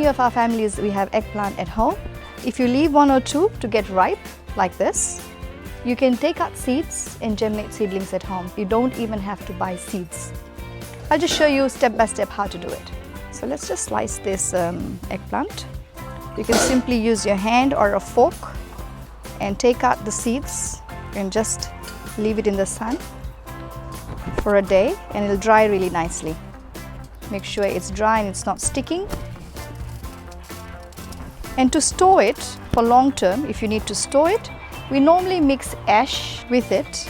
many of our families, we have eggplant at home. If you leave one or two to get ripe, like this, you can take out seeds and germinate seedlings at home. You don't even have to buy seeds. I'll just show you step by step how to do it. So let's just slice this eggplant. You can simply use your hand or a fork and take out the seeds and just leave it in the sun for a day, and it'll dry really nicely. Make sure it's dry and it's not sticking. And to store it for long term, if you need to store it, we normally mix ash with it,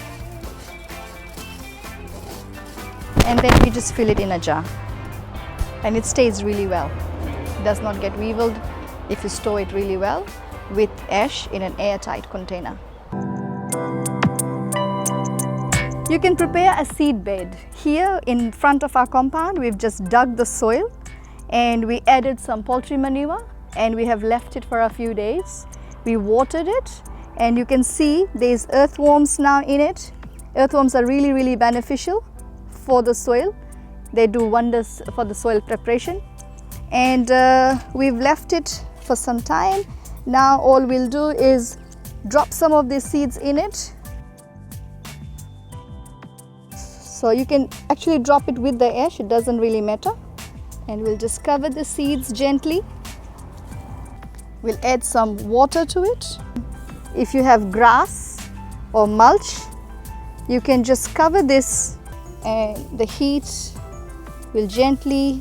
and then we just fill it in a jar, and it stays really well. It does not get weevilled if you store it really well with ash in an airtight container. You can prepare a seed bed. Here in front of our compound, we've just dug the soil and we added some poultry manure, and we have left it for a few days. We watered it, and you can see there's earthworms now in it. Earthworms are really beneficial for the soil. They do wonders for the soil preparation. And we've left it for some time. Now all we'll do is drop some of these seeds in it. So you can actually drop it with the ash, it doesn't really matter. And we'll just cover the seeds gently. We'll add some water to it. If you have grass or mulch, you can just cover this, and the heat will gently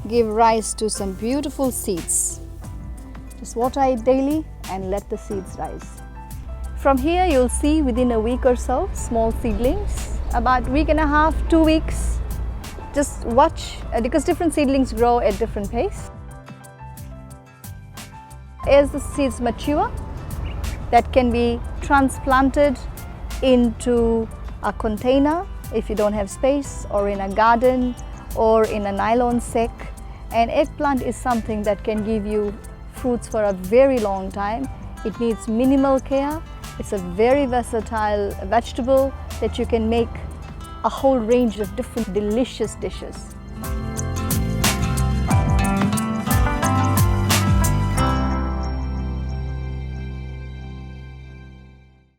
give rise to some beautiful seeds. Just water it daily and let the seeds rise. From here you'll see within a week or so small seedlings, about a week and a half, 2 weeks. Just watch because different seedlings grow at different pace. As the seeds mature, that can be transplanted into a container if you don't have space, or in a garden, or in a nylon sack. And eggplant is something that can give you fruits for a very long time. It needs minimal care. It's a very versatile vegetable that you can make a whole range of different delicious dishes.